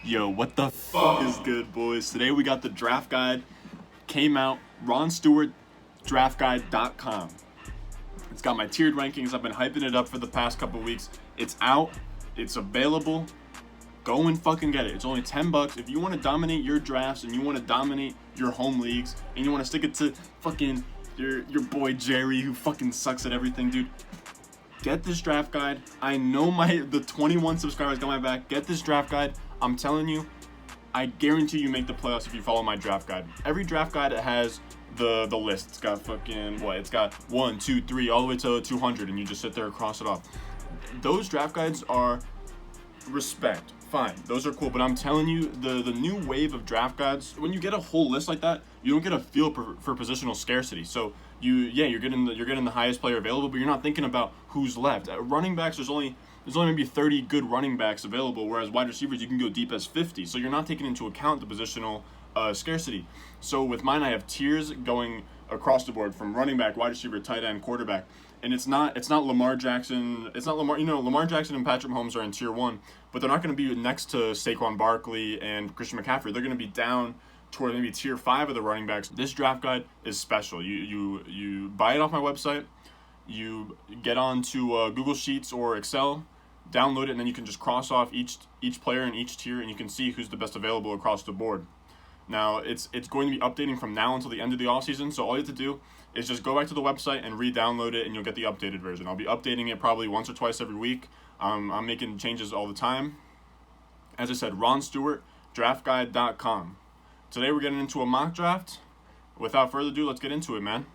Yo, what the fuck is good, boys? Today we got the draft guide. Came out, RonStewartDraftGuide.com. It's got my tiered rankings. I've been hyping it up for the past couple weeks. It's out. It's available. Go and fucking get it. It's only $10. If you want to dominate your drafts and you want to dominate your home leagues and you want to stick it to fucking your boy Jerry, who fucking sucks at everything, dude, get this draft guide. I know the 21 subscribers got my back. Get this draft guide. I'm telling you, I guarantee you make the playoffs if you follow my draft guide. Every draft guide has the list. It's got fucking It's got 1, 2, 3, all the way to 200, and you just sit there and cross it off. Those draft guides are respect. Fine, those are cool, but I'm telling you, the new wave of draft guides, when you get a whole list like that, you don't get a feel for positional scarcity. So you're getting the highest player available, but you're not thinking about who's left. At running backs, there's only maybe 30 good running backs available, whereas wide receivers you can go deep as 50. So you're not taking into account the positional scarcity. So with mine, I have tiers going across the board from running back, wide receiver, tight end, quarterback. And it's not Lamar Jackson. It's not Lamar. Lamar Jackson and Patrick Mahomes are in tier 1, but they're not going to be next to Saquon Barkley and Christian McCaffrey. They're going to be down toward maybe tier 5 of the running backs. This draft guide is special. You buy it off my website. You get onto Google Sheets or Excel, download it, and then you can just cross off each player in each tier, and you can see who's the best available across the board. Now, it's going to be updating from now until the end of the offseason, so all you have to do is just go back to the website and re-download it, and you'll get the updated version. I'll be updating it probably once or twice every week. I'm making changes all the time. As I said, RonStewartDraftGuide.com. Today we're getting into a mock draft. Without further ado, let's get into it, man.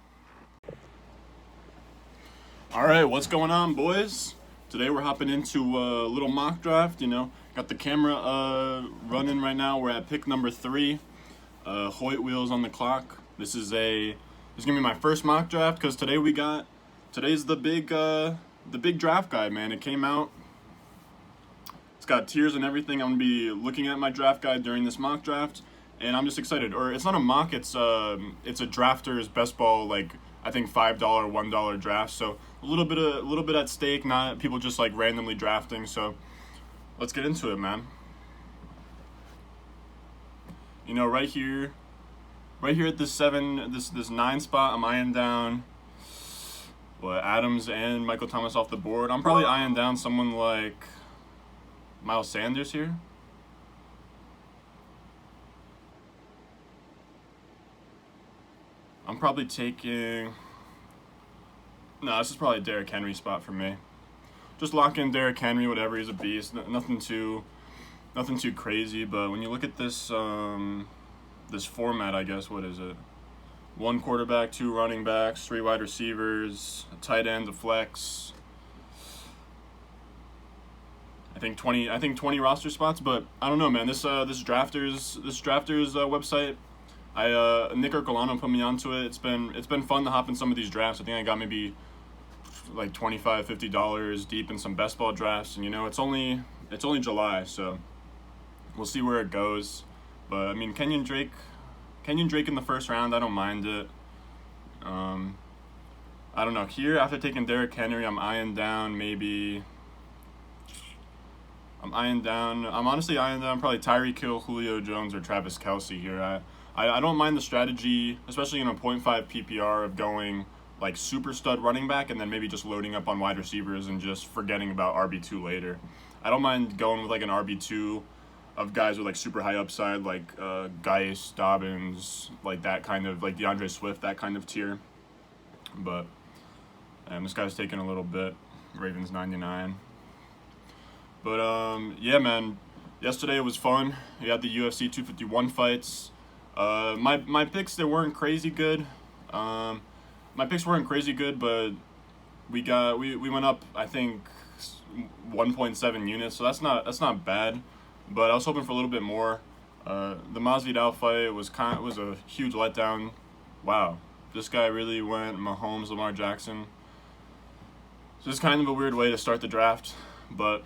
All right, what's going on, boys? Today we're hopping into a little mock draft. Got the camera running right now. We're at pick number 3. Hoyt wheels on the clock. This is gonna be my first mock draft because today's the big draft guide, man. It came out. It's got tiers and everything. I'm gonna be looking at my draft guide during this mock draft, and I'm just excited. Or it's not a mock. It's a drafter's best ball, like I think $5, $1 draft. So a little bit at stake. Not people just like randomly drafting. So let's get into it, man. Right here at this 9 spot, I'm eyeing down Adams and Michael Thomas off the board. I'm probably eyeing down someone like Miles Sanders here. I'm probably taking... No, this is probably a Derrick Henry spot for me. Just lock in Derrick Henry, whatever, he's a beast. Nothing too crazy, but when you look at this this format, I guess, what is it? 1 quarterback, 2 running backs, 3 wide receivers, a tight end, a flex. I think 20 roster spots, but I don't know, man. This drafters website, Nick Ercolano put me onto it. It's been fun to hop in some of these drafts. I think I got maybe like $25-$50 deep in some best ball drafts, and it's only July, so we'll see where it goes. But I mean, Kenyon Drake in the first round, I don't mind it. I don't know. Here, after taking Derrick Henry, I'm honestly eyeing down probably Tyreek Hill, Julio Jones, or Travis Kelce here. I don't mind the strategy, especially in a 0.5 PPR, of going like super stud running back and then maybe just loading up on wide receivers and just forgetting about RB2 later. I don't mind going with like an RB2 of guys with like super high upside, like Geis, Dobbins, like that kind of, like DeAndre Swift, that kind of tier. But this guy's taking a little bit. Ravens 99. But yeah, man. Yesterday it was fun. We had the UFC 251 fights. My picks, they weren't crazy good. But we went up, I think, 1.7 units, so that's not bad. But I was hoping for a little bit more. The Masvidal fight was a huge letdown. Wow, this guy really went Mahomes, Lamar Jackson. So it's kind of a weird way to start the draft, but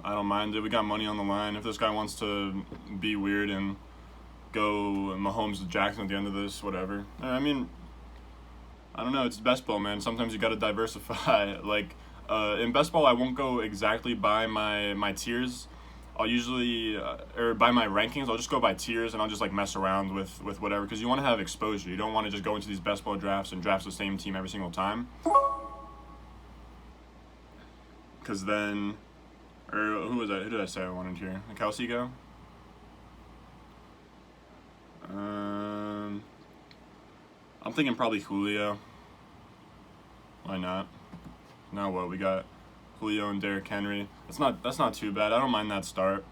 I don't mind it. We got money on the line. If this guy wants to be weird and go Mahomes to Jackson at the end of this, whatever. I mean, I don't know. It's best ball, man. Sometimes you got to diversify. Like, In best ball, I won't go exactly by my tiers. I'll usually or by my rankings. I'll just go by tiers, and I'll just like mess around with whatever, because you want to have exposure. You don't want to just go into these best ball drafts and draft the same team every single time, because then, or who was that? Who did I say I wanted here? Kelsey go. I'm thinking probably Julio. Why not? Now what? We got Julio and Derrick Henry. That's not too bad. I don't mind that start.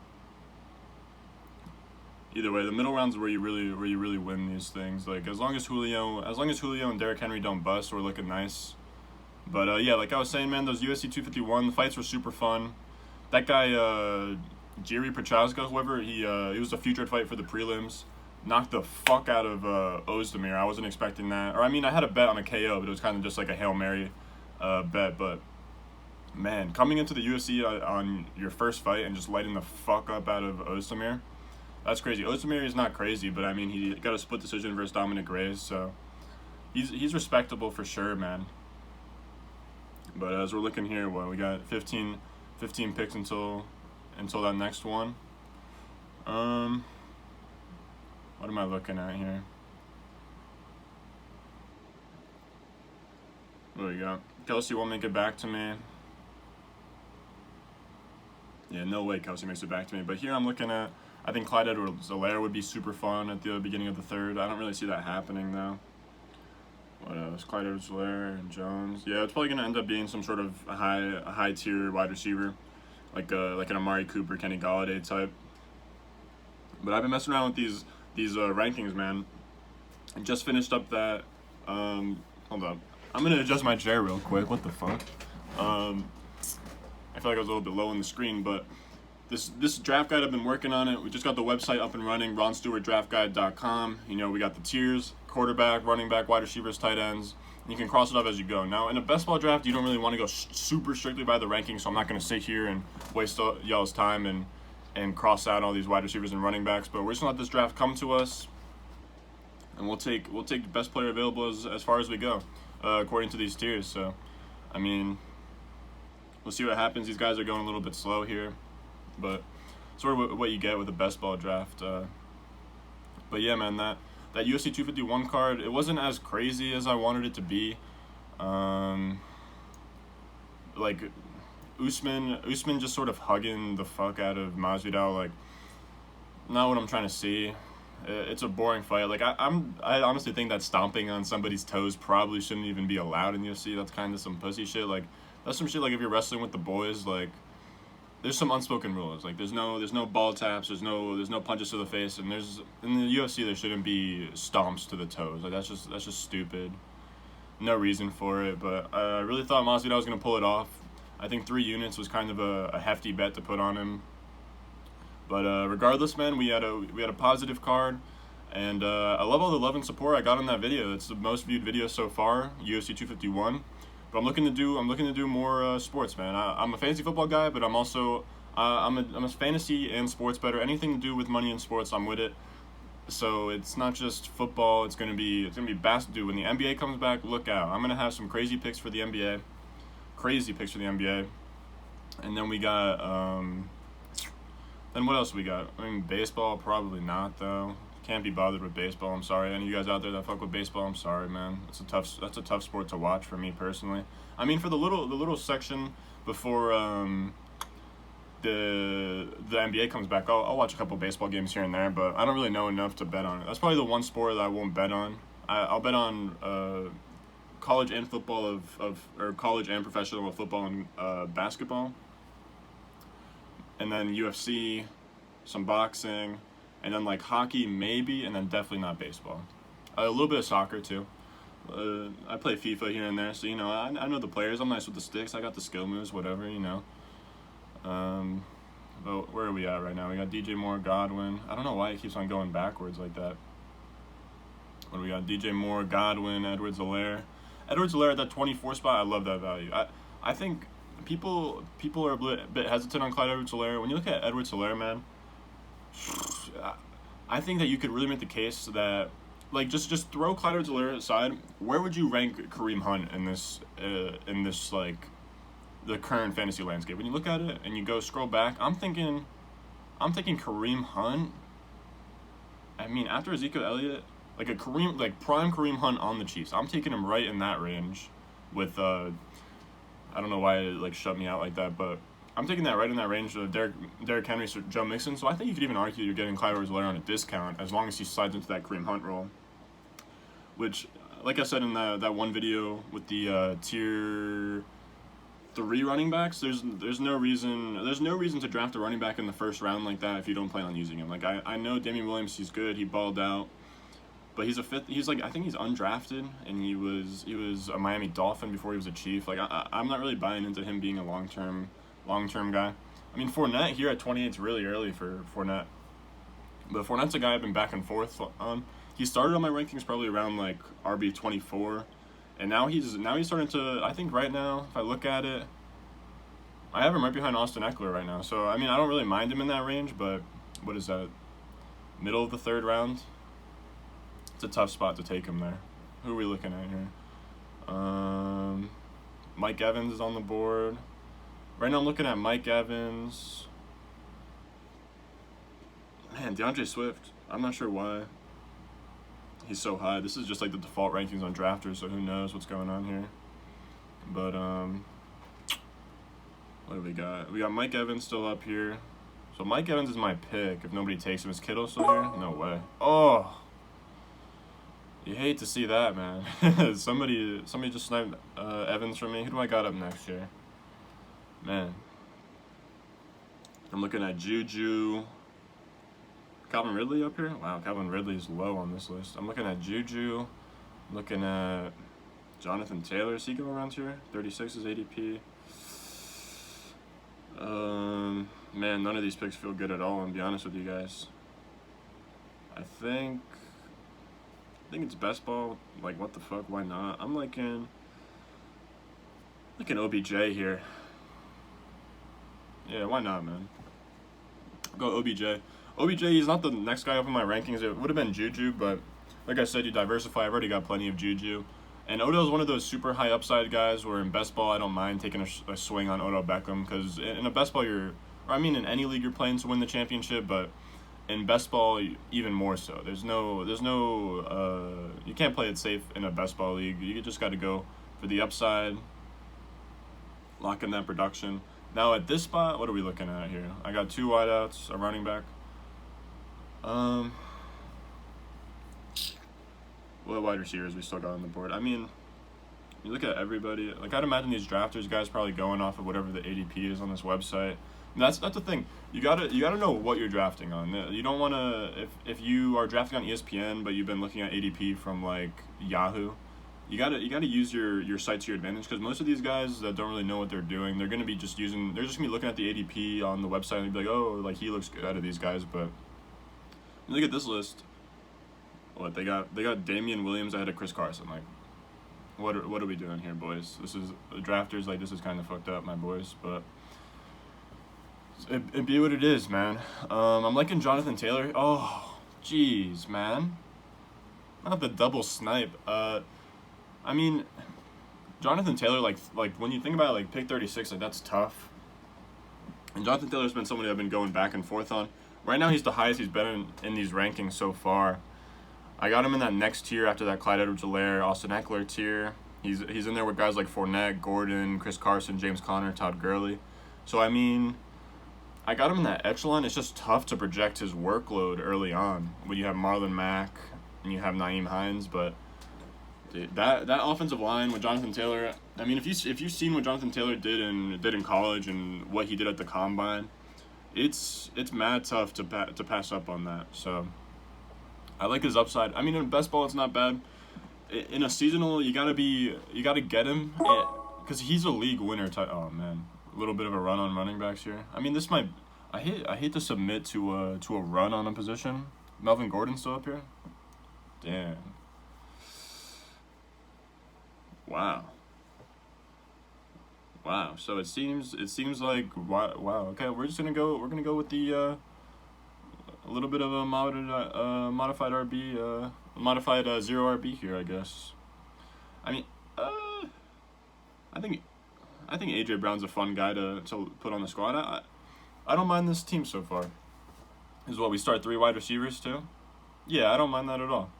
Either way, the middle rounds where you really win these things. Like as long as Julio and Derrick Henry don't bust, we're looking nice. But yeah, like I was saying, man, those UFC 251 the fights were super fun. That guy Jiri Prochazka, whoever he was a featured fight for the prelims. Knocked the fuck out of Ozdemir. I wasn't expecting that. Or I mean, I had a bet on a KO, but it was kind of just like a Hail Mary bet. But man, coming into the UFC on your first fight and just lighting the fuck up out of Ozdemir, that's crazy. Ozdemir is not crazy, but I mean, he got a split decision versus Dominic Reyes, so he's respectable for sure, man. But as we're looking here, what we got 15 picks until that next one. What am I looking at here? What do we got? Kelsey won't make it back to me. Yeah, no way Kelsey makes it back to me. But here I'm looking at, I think Clyde Edwards-Helaire would be super fun at the beginning of the third. I don't really see that happening though. What else? Clyde Edwards-Helaire and Jones. Yeah, it's probably gonna end up being some sort of a high tier wide receiver, like an Amari Cooper, Kenny Golladay type. But I've been messing around with these rankings, man. I just finished up that. Hold up. I'm gonna adjust my chair real quick. What the fuck? I feel like I was a little bit low on the screen, but this draft guide, I've been working on it. We just got the website up and running, RonStewartDraftGuide.com. You know, we got the tiers: quarterback, running back, wide receivers, tight ends. And you can cross it off as you go. Now, in a best ball draft, you don't really want to go super strictly by the rankings, so I'm not gonna sit here and waste y'all's time and cross out all these wide receivers and running backs. But we're just gonna let this draft come to us, and we'll take the best player available as far as we go, according to these tiers. So, I mean, we'll see what happens. These guys are going a little bit slow here, but sort of what you get with a best ball draft. But yeah, man, that UFC 251 card, it wasn't as crazy as I wanted it to be. Like Usman just sort of hugging the fuck out of Masvidal, like, not what I'm trying to see. It's a boring fight. Like I honestly think that stomping on somebody's toes probably shouldn't even be allowed in UFC. That's kind of some pussy shit. Like that's some shit. Like if you're wrestling with the boys, like there's some unspoken rules. Like there's no ball taps. There's no punches to the face. And in the UFC there shouldn't be stomps to the toes. Like that's just stupid. No reason for it. But I really thought Masvidal was gonna pull it off. I think 3 units was kind of a hefty bet to put on him. But regardless, man, we had a positive card, and I love all the love and support I got on that video. It's the most viewed video so far, UFC 251. But I'm looking to do more sports, man. I'm a fantasy football guy, but I'm also I'm a fantasy and sports bettor. Anything to do with money in sports, I'm with it. So it's not just football. It's gonna be basketball. Dude, when the NBA comes back, look out. I'm gonna have some crazy picks for the NBA. And then we got then what else we got? I mean, baseball, probably not though. Can't be bothered with baseball. I'm sorry. Any of you guys out there that fuck with baseball, I'm sorry, man. That's a tough sport to watch for me personally. I mean, for the little section before the NBA comes back, I'll watch a couple baseball games here and there, but I don't really know enough to bet on it. That's probably the one sport that I won't bet on. I'll bet on college and football or college and professional football and basketball. And then UFC, some boxing, and then like hockey maybe, and then definitely not baseball. A little bit of soccer too. I play FIFA here and there, so you know I know the players. I'm nice with the sticks. I got the skill moves, whatever, you know. But where are we at right now? We got DJ Moore, Godwin. I don't know why he keeps on going backwards like that. What do we got? DJ Moore, Godwin, Edwards-Helaire. Edwards-Helaire at that 24 spot. I love that value. I think people are a bit hesitant on Clyde Edwards-Helaire. When you look at Edwards-Helaire, man, I think that you could really make the case that, like, just throw Clyde Edwards-Helaire aside. Where would you rank Kareem Hunt in this like the current fantasy landscape. When you look at it and you go scroll back, I'm thinking Kareem Hunt. I mean, after Ezekiel Elliott, like prime Kareem Hunt on the Chiefs. I'm taking him right in that range with I don't know why it like shut me out like that, but I'm taking that right in that range of Derrick Henry, Joe Mixon. So I think you could even argue you're getting Clyde Edwards-Helaire on a discount as long as he slides into that Kareem Hunt role. Which, like I said in that one video with the tier 3 running backs, there's no reason to draft a running back in the first round like that if you don't plan on using him. Like I know Damian Williams, he's good, he balled out, but he's a fifth. He's like, I think he's undrafted, and he was a Miami Dolphin before he was a Chief. Like I'm not really buying into him being a long term guy. I mean, Fournette here at 28 is really early for Fournette, but Fournette's a guy I've been back and forth on. He started on my rankings probably around like RB 24, and now he's starting to. I think right now, if I look at it, I have him right behind Austin Eckler right now. So I mean, I don't really mind him in that range, but what is that? Middle of the 3rd round. It's a tough spot to take him there. Who are we looking at here? Mike Evans is on the board. Right now I'm looking at Mike Evans. Man, DeAndre Swift. I'm not sure why he's so high. This is just like the default rankings on drafters, so who knows what's going on here. But what do we got? We got Mike Evans still up here. So Mike Evans is my pick if nobody takes him. Is Kittle still here? No way. Oh! You hate to see that, man. somebody just sniped Evans from me. Who do I got up next here? Man. I'm looking at Juju. Calvin Ridley up here? Wow, Calvin Ridley's low on this list. I'm looking at Juju. I'm looking at Jonathan Taylor. Is he going around here? 36 is ADP. Man, none of these picks feel good at all, I'm be honest with you guys. I think it's best ball. Like, what the fuck? Why not? I'm liking OBJ here. Yeah, why not, man? Go OBJ. OBJ, he's not the next guy up in my rankings. It would have been Juju, but like I said, you diversify. I've already got plenty of Juju. And Odell's one of those super high upside guys where in best ball, I don't mind taking a swing on Odell Beckham because in a best ball, in any league you're playing to win the championship, but in best ball, even more so. There's no, you can't play it safe in a best ball league. You just got to go for the upside, lock in that production. Now at this spot, what are we looking at here? I got 2 wideouts, a running back. What wide receivers we still got on the board? I mean, you look at everybody. Like, I'd imagine these drafters guys probably going off of whatever the ADP is on this website. And that's the thing. You gotta know what you're drafting on. You don't want to if you are drafting on ESPN, but you've been looking at ADP from like Yahoo. You gotta use your site to your advantage because most of these guys that don't really know what they're doing, they're just gonna be looking at the ADP on the website and be like, oh, like he looks good out of these guys, but you look at this list. What they got Damian Williams ahead of Chris Carson. Like, what are we doing here, boys? This is drafters. Like, this is kind of fucked up, my boys. But it be what it is, man. I'm liking Jonathan Taylor. Oh, jeez, man. Not the double snipe. I mean, Jonathan Taylor. Like when you think about it, like pick 36, like that's tough. And Jonathan Taylor's been somebody I've been going back and forth on. Right now, he's the highest he's been in these rankings so far. I got him in that next tier after that Clyde Edwards-Helaire, Austin Eckler tier. He's in there with guys like Fournette, Gordon, Chris Carson, James Conner, Todd Gurley. So, I mean, I got him in that echelon. It's just tough to project his workload early on when you have Marlon Mack and you have Nyheim Hines. But dude, that offensive line with Jonathan Taylor, I mean, if you've seen what Jonathan Taylor did in college and what he did at the Combine, it's mad tough to pass up on that. So I like his upside. I mean, in best ball, it's not bad. In a seasonal, you gotta get him because he's a league winner type. Oh man, a little bit of a run on running backs here. I mean, this might. I hate to submit to a run on a position. Melvin Gordon's still up here. Damn. Wow. So it seems like wow. Okay, we're gonna go with the a little bit of a modified RB, modified 0 RB here, I guess. I mean, I think I think AJ Brown's a fun guy to put on the squad. I don't mind this team so far. Is what we start 3 wide receivers too. Yeah, I don't mind that at all.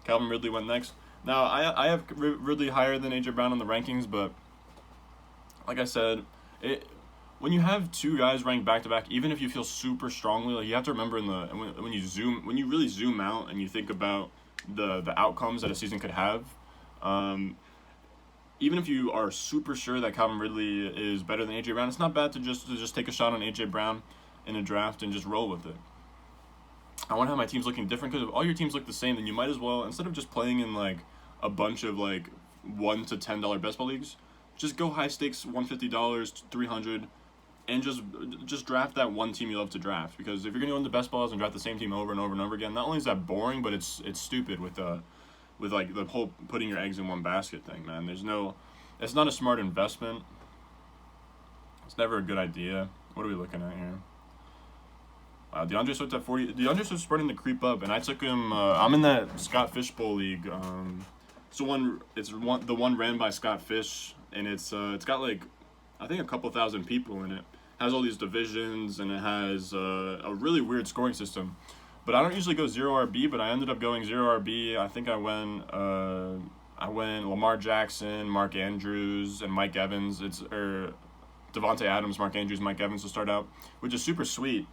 Calvin Ridley went next. Now I have Ridley higher than AJ Brown on the rankings, but like I said, when you have 2 guys ranked back to back, even if you feel super strongly, like you have to remember when you really zoom out and you think about the outcomes that a season could have. Even if you are super sure that Calvin Ridley is better than AJ Brown, it's not bad to just take a shot on AJ Brown in a draft and just roll with it. I want to have my teams looking different, because if all your teams look the same, then you might as well, instead of just playing in like a bunch of like $1 to $10 best ball leagues, just go high stakes, $150, $300, and just draft that one team you love to draft. Because if you're gonna go into best balls and draft the same team over and over and over again, not only is that boring, but it's stupid with like the whole putting your eggs in one basket thing, man. It's not a smart investment. It's never a good idea. What are we looking at here? Wow, DeAndre Swift at 40. DeAndre Swift's starting to creep up, and I took him. I'm in that Scott Fish Bowl league. The one ran by Scott Fish, and it's got like, I think a couple thousand people in it. Has all these divisions, and it has a really weird scoring system. But I don't usually go 0 RB, but I ended up going 0 RB. I think I went Lamar Jackson, Mark Andrews, and Mike Evans. Devontae Adams, Mark Andrews, Mike Evans to start out, which is super sweet.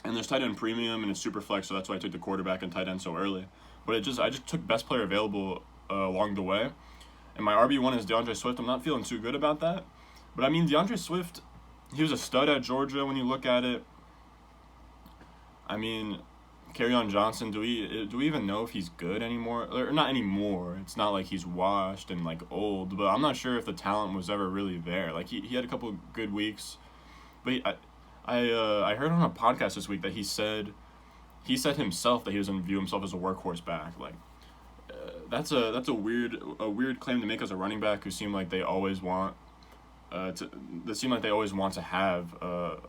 And there's tight end premium, and it's super flex, so that's why I took the quarterback and tight end so early. But I just took best player available along the way. And my RB1 is DeAndre Swift. I'm not feeling too good about that. But I mean, DeAndre Swift, he was a stud at Georgia when you look at it. I mean, Kerryon Johnson, do we even know if he's good anymore? Or not anymore. It's not like he's washed and like old, but I'm not sure if the talent was ever really there. Like he had a couple good weeks, but I heard on a podcast this week that he said himself that he doesn't view himself as a workhorse back. Like that's a weird claim to make as a running back who seem like they always want to have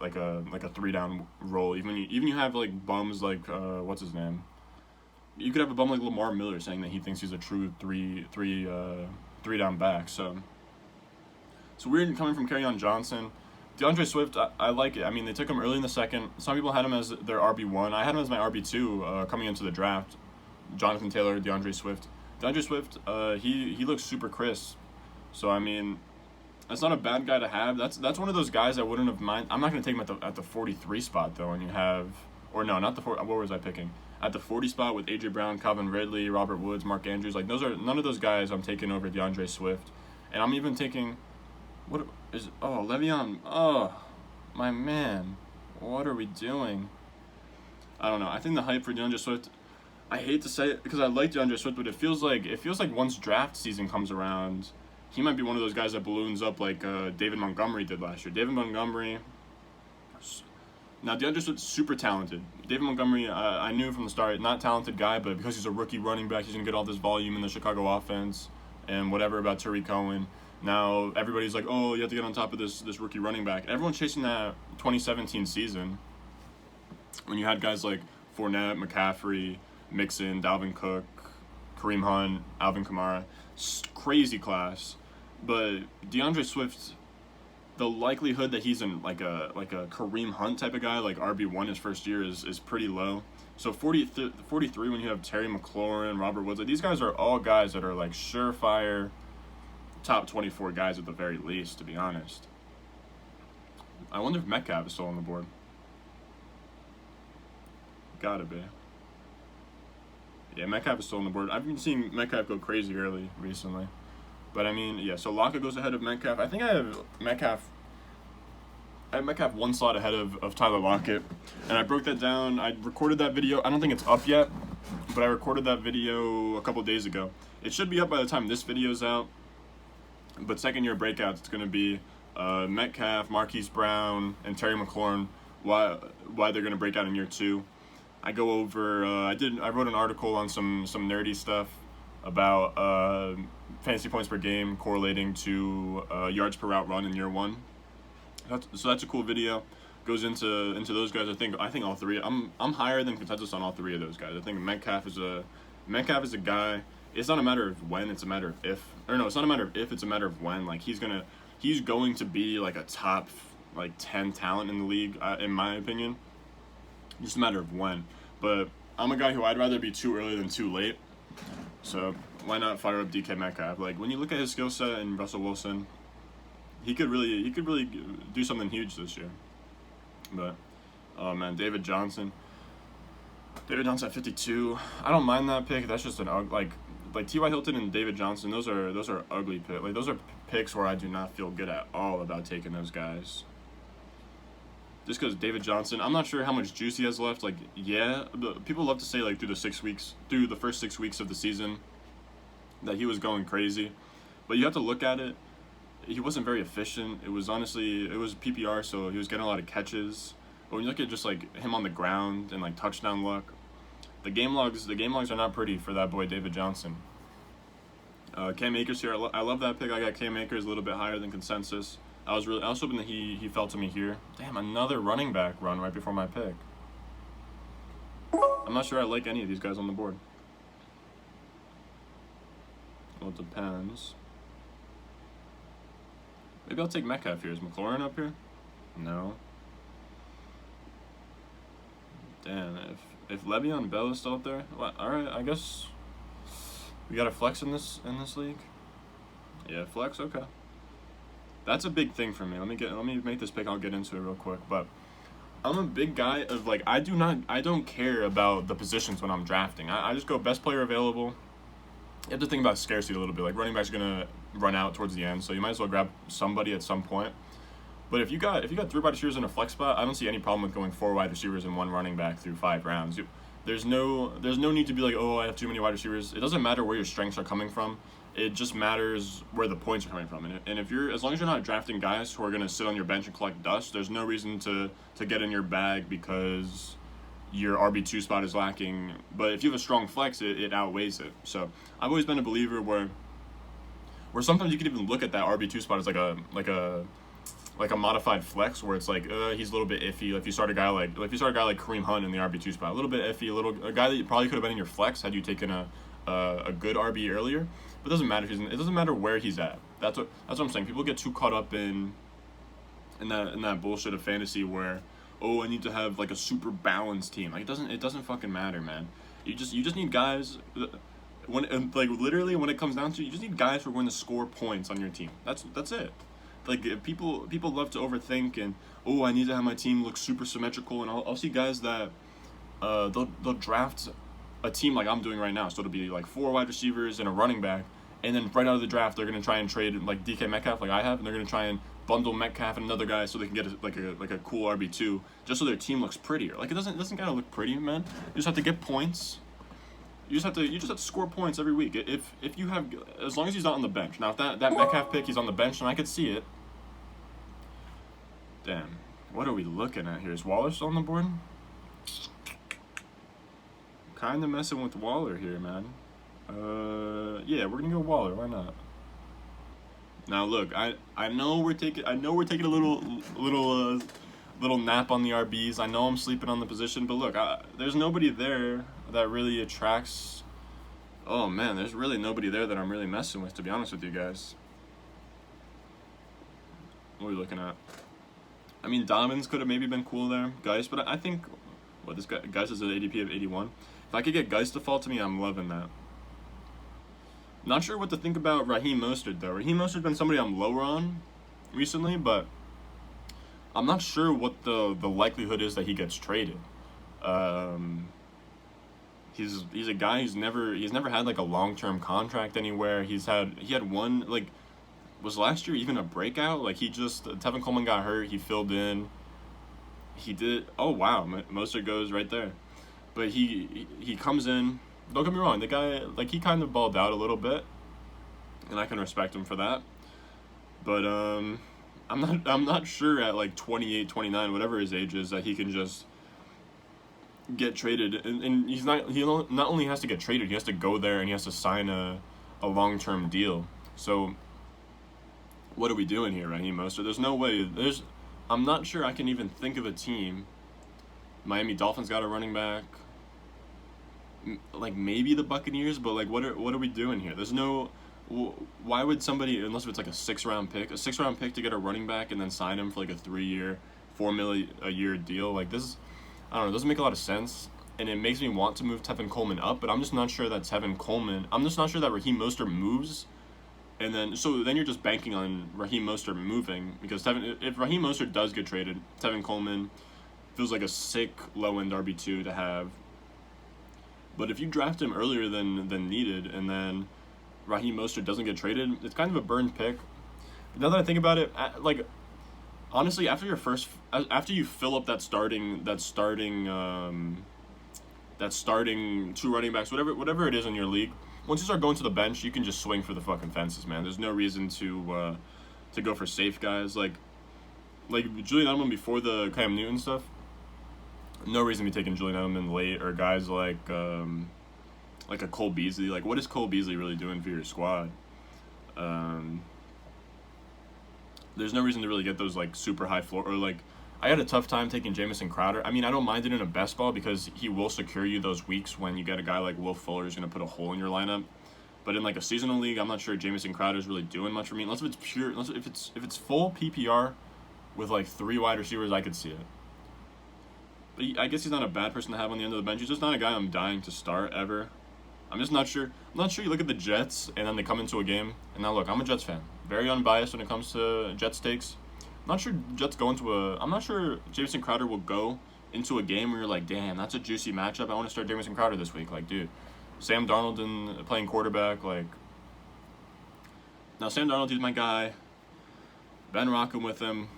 like a 3-down role. Even you have like bums like what's his name? You could have a bum like Lamar Miller saying that he thinks he's a true three down back. So it's weird coming from Kerryon Johnson. DeAndre Swift, I like it. I mean, they took him early in the second. Some people had him as their RB1. I had him as my RB2 coming into the draft. Jonathan Taylor, DeAndre Swift. DeAndre Swift, he looks super crisp. So I mean, that's not a bad guy to have. That's one of those guys I wouldn't have mind. I'm not going to take him at the 43 spot though. And you have, or no, not the 40. What was I picking? At the 40 spot with AJ Brown, Calvin Ridley, Robert Woods, Mark Andrews. Like none of those guys I'm taking over DeAndre Swift. And I'm even taking, Le'Veon. Oh, my man. What are we doing? I don't know. I think the hype for DeAndre Swift, I hate to say it because I like DeAndre Swift, but it feels like once draft season comes around, he might be one of those guys that balloons up like David Montgomery did last year. David Montgomery. Now, DeAndre Swift's super talented. David Montgomery, I knew from the start, not talented guy, but because he's a rookie running back, he's going to get all this volume in the Chicago offense and whatever about Tariq Cohen. Now, everybody's like, oh, you have to get on top of this rookie running back. Everyone's chasing that 2017 season when you had guys like Fournette, McCaffrey, Mixon, Dalvin Cook, Kareem Hunt, Alvin Kamara. Crazy class. But DeAndre Swift, the likelihood that he's in like a Kareem Hunt type of guy, like RB1 his first year, is pretty low. So 43 when you have Terry McLaurin, Robert Woods, like these guys are all guys that are like surefire top 24 guys at the very least, to be honest. I wonder if Metcalf is still on the board. Gotta be. Yeah, Metcalf is still on the board. I've been seeing Metcalf go crazy early recently. But I mean, yeah, so Lockett goes ahead of Metcalf. I think I have Metcalf one slot ahead of Tyler Lockett. And I broke that down. I recorded that video. I don't think it's up yet, but I recorded that video a couple days ago. It should be up by the time this video's out. But second year breakouts, it's going to be Metcalf, Marquise Brown, and Terry McLaurin, why they're going to break out in year 2. I go over, I wrote an article on some nerdy stuff about fantasy points per game correlating to yards per route run in year 1. So that's a cool video. Goes into those guys. I think all three. I'm higher than consensus on all three of those guys. I think Metcalf is a guy. It's not a matter of when, it's a matter of if. Or no, it's not a matter of if, it's a matter of when. Like he's gonna he's going to be like a top like 10 talent in the league, in my opinion. Just a matter of when. But I'm a guy who I'd rather be too early than too late. So why not fire up DK Metcalf? Like when you look at his skill set and Russell Wilson, he could really do something huge this year. But oh man, David Johnson at 52. I don't mind that pick. That's just an like T.Y. Hilton and David Johnson. Those are ugly picks. Like those are picks where I do not feel good at all about taking those guys. Just because David Johnson, I'm not sure how much juice he has left. Like, yeah, people love to say like through the first 6 weeks of the season, that he was going crazy, but you have to look at it. He wasn't very efficient. It was PPR, so he was getting a lot of catches. But when you look at just like him on the ground and like touchdown luck, the game logs are not pretty for that boy David Johnson. Cam Akers here. I love that pick. I got Cam Akers a little bit higher than consensus. I was hoping that he fell to me here. Damn, another running back run right before my pick. I'm not sure I like any of these guys on the board. Well, it depends. Maybe I'll take Metcalf here. Is McLaurin up here? No. Damn, if Le'Veon Bell is still up there, well, all right. I guess we got a flex in this league. Yeah, flex. Okay. That's a big thing for me. Let me make this pick. I'll get into it real quick. But I'm a big guy of like I don't care about the positions when I'm drafting. I just go best player available. You have to think about scarcity a little bit. Like running back's gonna run out towards the end, so you might as well grab somebody at some point. But if you got 3 wide receivers in a flex spot, I don't see any problem with going 4 wide receivers and 1 running back through 5 rounds. There's no need to be like, oh, I have too many wide receivers. It doesn't matter where your strengths are coming from. It just matters where the points are coming from. And if as long as you're not drafting guys who are gonna sit on your bench and collect dust, there's no reason to get in your bag because your RB2 spot is lacking. But if you have a strong flex, it outweighs it. So I've always been a believer where sometimes you can even look at that RB2 spot as like a modified flex where it's like he's a little bit iffy. If you start a guy like Kareem Hunt in the RB2 spot, a little bit iffy, a guy that you probably could have been in your flex had you taken a good RB earlier. But it doesn't matter it doesn't matter where he's at. That's what I'm saying. People get too caught up in that bullshit of fantasy where, oh, I need to have like a super balanced team. Like it doesn't fucking matter, man. You just need guys when it comes down to it, you just need guys who are going to score points on your team. That's it. Like people love to overthink and, oh, I need to have my team look super symmetrical, and I'll see guys that they'll draft a team like I'm doing right now, so it'll be like 4 wide receivers and a running back, and then right out of the draft they're gonna try and trade like DK Metcalf like I have, and they're gonna try and bundle Metcalf and another guy so they can get a cool RB2 just so their team looks prettier. Like it doesn't gotta look pretty, man. You just have to get points. You just have to score points every week. If you have, as long as he's not on the bench. Now if that Metcalf pick he's on the bench, then I could see it. Damn, what are we looking at here? Is Waller still on the board? Kind of messing with Waller here, man. Yeah, we're gonna go Waller. Why not? Now look, I know we're taking a little nap on the RBs. I know I'm sleeping on the position, but look, there's nobody there that really attracts. Oh man, there's really nobody there that I'm really messing with, to be honest with you guys. What are we looking at? I mean, Dobbins could have maybe been cool there, Geist, but I think this guy Geist is an ADP of 81. If I could get Geist to fall to me, I'm loving that. Not sure what to think about Raheem Mostert though. Raheem Mostert's been somebody I'm lower on recently, but I'm not sure what the likelihood is that he gets traded. He's a guy he's never had like a long-term contract anywhere. He had one, like, was last year even a breakout? Like Tevin Coleman got hurt, he filled in. He did. Oh wow, Mostert goes right there. But he comes in. Don't get me wrong, the guy, like, he kind of balled out a little bit, and I can respect him for that. But I'm not sure at like 28, 29, whatever his age is, that he can just get traded. And he not only has to get traded, he has to go there and he has to sign a long-term deal. So what are we doing here, Raheem Mostert? There's no way. I'm not sure I can even think of a team. Miami Dolphins got a running back. Like maybe the Buccaneers, but like what are we doing here? There's no, why would somebody, unless if it's like a 6-round pick to get a running back and then sign him for like a 3-year, $4 million a year deal? Like this, I don't know, it doesn't make a lot of sense. And it makes me want to move Tevin Coleman up, but I'm just not sure that I'm just not sure that Raheem Mostert moves. And then you're just banking on Raheem Mostert moving, because if Raheem Mostert does get traded, Tevin Coleman feels like a sick low-end RB2 to have. But if you draft him earlier than needed, and then Raheem Mostert doesn't get traded, it's kind of a burned pick. Now that I think about it, like honestly, after you fill up that starting 2 running backs, whatever it is in your league, once you start going to the bench, you can just swing for the fucking fences, man. There's no reason to go for safe guys like Julian Edelman before the Cam Newton stuff. No reason to be taking Julian Edelman late, or guys like a Cole Beasley. Like, what is Cole Beasley really doing for your squad? There's no reason to really get those like super high floor, or like I had a tough time taking Jamison Crowder. I mean, I don't mind it in a best ball because he will secure you those weeks when you get a guy like Will Fuller who's going to put a hole in your lineup. But in like a seasonal league, I'm not sure Jamison Crowder is really doing much for me. Unless if it's full PPR with like 3 wide receivers, I could see it. But I guess he's not a bad person to have on the end of the bench. He's just not a guy I'm dying to start ever. I'm just not sure. I'm not sure you look at the Jets and then they come into a game. And now look, I'm a Jets fan. Very unbiased when it comes to Jets takes. I'm not sure Jamison Crowder will go into a game where you're like, damn, that's a juicy matchup. I want to start Jamison Crowder this week. Like, dude, Sam Darnold playing quarterback. Like, now Sam Darnold, he's my guy. Ben rocking with him.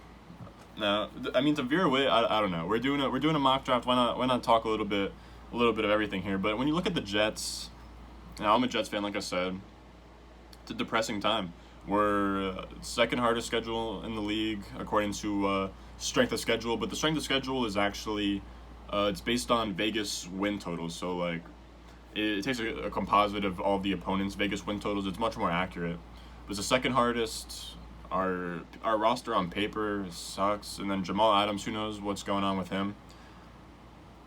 Now, I mean, to veer away, I don't know. We're doing a mock draft. Why not talk a little bit of everything here? But when you look at the Jets, now I'm a Jets fan, like I said. It's a depressing time. We're second hardest schedule in the league according to strength of schedule, but the strength of schedule is actually it's based on Vegas win totals. So like it takes a composite of all the opponents' Vegas win totals. It's much more accurate. But it's the second hardest. Our roster on paper sucks, and then Jamal Adams, who knows what's going on with him.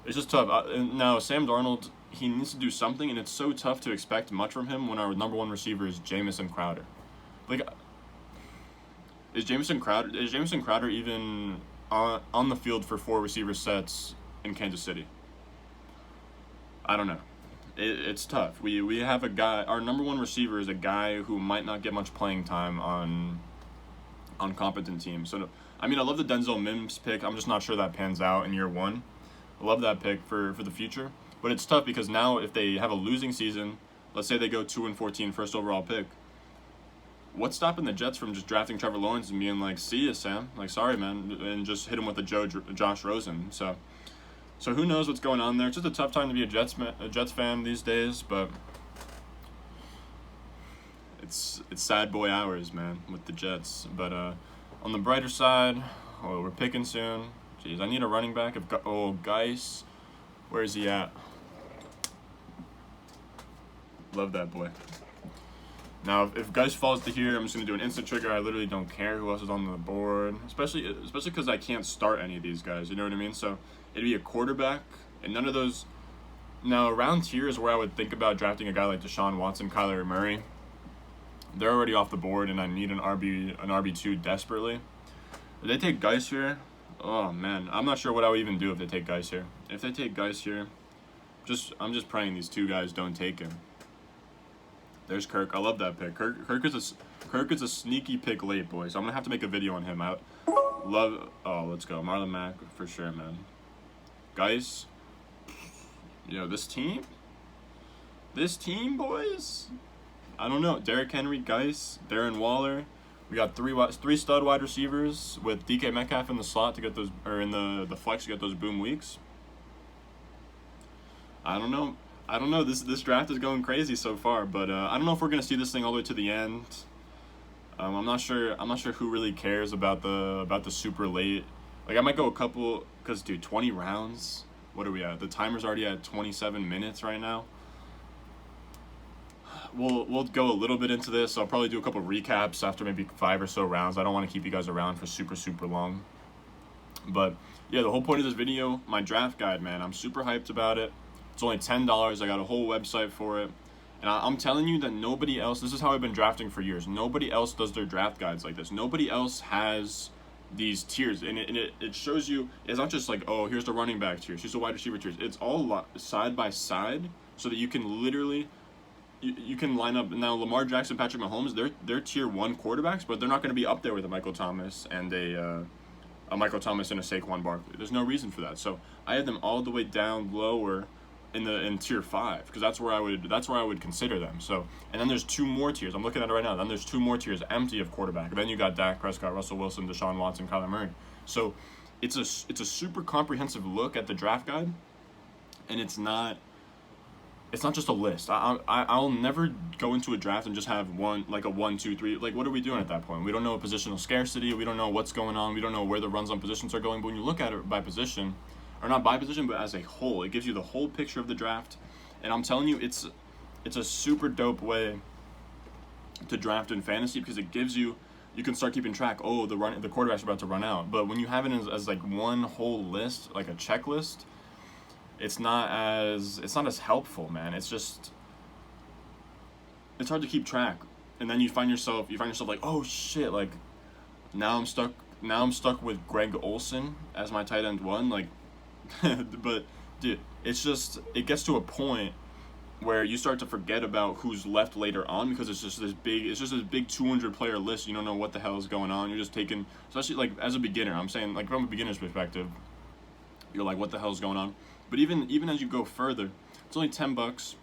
It's just tough. Now Sam Darnold, he needs to do something, and it's so tough to expect much from him when our number 1 receiver is Jamison Crowder. Like, is Jamison Crowder even on the field for 4 receiver sets in Kansas City? I don't know. It's tough. We have a guy. Our number 1 receiver is a guy who might not get much playing time on competent teams. So I mean, I love the Denzel Mims pick. I'm just not sure that pans out in year 1. I love that pick for the future, but it's tough because now if they have a losing season, let's say they go 2-14 first overall pick. What's stopping the Jets from just drafting Trevor Lawrence and being like, see ya, Sam, like, sorry, man, and just hit him with a Josh Rosen. So who knows what's going on there. It's just a tough time to be a Jets fan these days, but it's sad boy hours, man, with the Jets. But on the brighter side, we're picking soon. Jeez, I need a running back. Geis, where is he at? Love that boy. Now, if Geis falls to here, I'm just going to do an instant trigger. I literally don't care who else is on the board, especially because I can't start any of these guys, you know what I mean? So it'd be a quarterback, and none of those. Now, around here is where I would think about drafting a guy like Deshaun Watson, Kyler Murray. They're already off the board, and I need an RB2 desperately. If they take Geis here, oh, man, I'm not sure what I would even do if they take Geis here. If they take Geis here, I'm just praying these 2 guys don't take him. There's Kirk. I love that pick. Kirk is a sneaky pick late, boys. So I'm gonna have to make a video on him. Let's go. Marlon Mack for sure, man. Guys, this team, boys. I don't know. Derrick Henry, Geis, Darren Waller. We got 3 stud wide receivers with DK Metcalf in the slot to get those, or in the flex to get those boom weeks. I don't know. This draft is going crazy so far, but I don't know if we're gonna see this thing all the way to the end. I'm not sure who really cares about the super late. Like, I might go a couple, because dude, 20 rounds. What are we at? The timer's already at 27 minutes right now. We'll go a little bit into this. I'll probably do a couple recaps after maybe 5 or so rounds. I don't want to keep you guys around for super long. But yeah, the whole point of this video, my draft guide, man. I'm super hyped about it. It's only $10. I got a whole website for it. And I'm telling you that nobody else, this is how I've been drafting for years. Nobody else does their draft guides like this. Nobody else has these tiers. And it shows you, it's not just like, oh, here's the running back tiers, here's the wide receiver tiers. It's all side by side so that you can literally, you can line up. Now, Lamar Jackson, Patrick Mahomes, they're tier 1 quarterbacks, but they're not going to be up there with a Michael Thomas and a Michael Thomas and a Saquon Barkley. There's no reason for that. So I had them all the way down lower in tier 5 because that's where I would consider them. So, and then there's 2 more tiers. I'm looking at it right now. Then there's 2 more tiers empty of quarterback. Then you got Dak Prescott, Russell Wilson, Deshaun Watson, Kyler Murray. So it's a super comprehensive look at the draft guide, and it's not just a list. I'll never go into a draft and just have a 1, 2, 3. Like, what are we doing at that point? We don't know positional scarcity. We don't know what's going on. We don't know where the runs on positions are going. But when you look at it by position, or not by position, but as a whole, it gives you the whole picture of the draft. And I'm telling you, it's a super dope way to draft in fantasy because it gives you can start keeping track. Oh, the quarterback's about to run out. But when you have it as like one whole list, like a checklist, it's not as helpful, man. It's hard to keep track. And then you find yourself like, oh shit, like now I'm stuck with Greg Olsen as my tight end 1, like but dude, it gets to a point where you start to forget about who's left later on because it's just this big 200 player list. You don't know what the hell is going on. You're just taking, especially like as a beginner, I'm saying, like from a beginner's perspective, you're like, what the hell is going on? But even as you go further, it's only $10.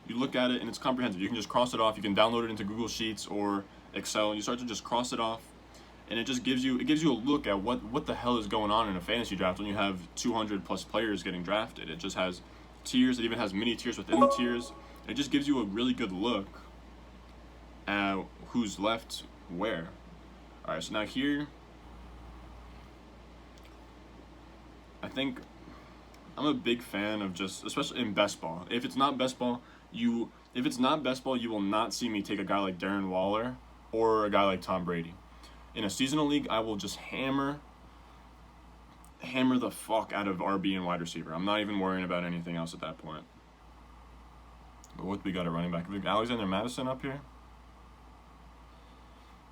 You look at it and it's comprehensive. You can just cross it off. You can download it into Google Sheets or Excel, and you start to just cross it off. And it just gives you a look at what the hell is going on in a fantasy draft when you have 200 plus players getting drafted. It just has tiers. It even has mini tiers within the tiers. It just gives you a really good look at who's left where. All right, so now here, I think I'm a big fan of just, especially in best ball. If it's not best ball, you will not see me take a guy like Darren Waller or a guy like Tom Brady. In a seasonal league, I will just hammer the fuck out of RB and wide receiver. I'm not even worrying about anything else at that point. But what we got at running back? Alexander Madison up here.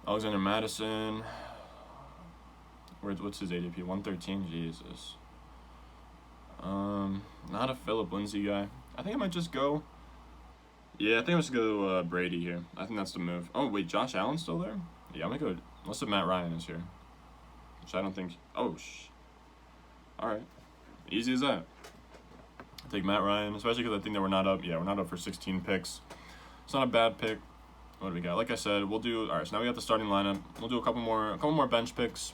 Alexander Madison. What's his ADP? 113. Jesus. Not a Phillip Lindsay guy. I think I might just go. Yeah, I think I'm just gonna go Brady here. I think that's the move. Oh wait, Josh Allen's still there? Yeah, I'm gonna go. Unless if Matt Ryan is here, which I don't think. Oh all right, easy as that. I'll take Matt Ryan, especially because I think that we're not up. Yeah, we're not up for 16 picks. It's not a bad pick. What do we got? Like I said, we'll do. All right, so now we got the starting lineup. We'll do a couple more bench picks,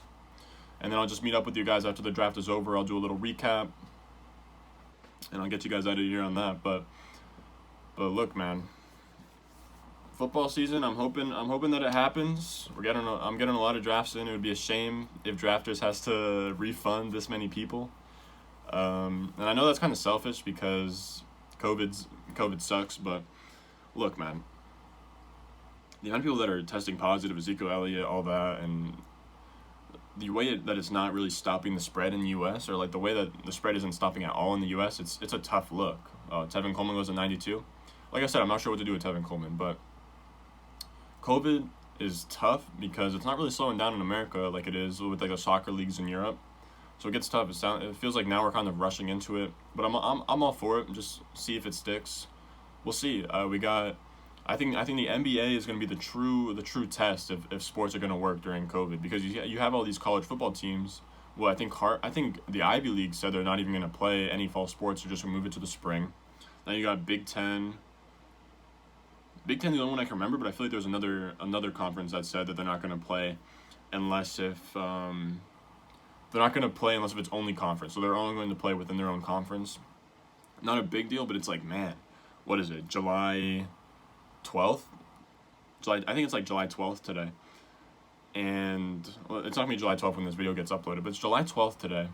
and then I'll just meet up with you guys after the draft is over. I'll do a little recap, and I'll get you guys out of here on that. But look, man. Football season, I'm hoping that it happens. I'm getting a lot of drafts in. It would be a shame if Drafters has to refund this many people. And I know that's kind of selfish because COVID sucks, but look, man. The amount of people that are testing positive, Ezekiel Elliott, all that, and the way that it's not really stopping the spread in the U.S., or like the way that the spread isn't stopping at all in the U.S., it's a tough look. Tevin Coleman goes at 92. Like I said, I'm not sure what to do with Tevin Coleman, but COVID is tough because it's not really slowing down in America like it is with like the soccer leagues in Europe. So it gets tough. It feels like now we're kind of rushing into it, but I'm all for it. Just see if it sticks. We'll see. I think the NBA is going to be the true test if sports are going to work during COVID because you have all these college football teams. Well, I think the Ivy League said they're not even going to play any fall sports or just move it to the spring. Now you got Big Ten. Big Ten is the only one I can remember, but I feel like there's another conference that said that they're not going to play unless if it's only conference. So they're only going to play within their own conference. Not a big deal, but it's like, man, what is it? July 12th? I think it's like July 12th today. And well, it's not going to be July 12th when this video gets uploaded, but it's July 12th today.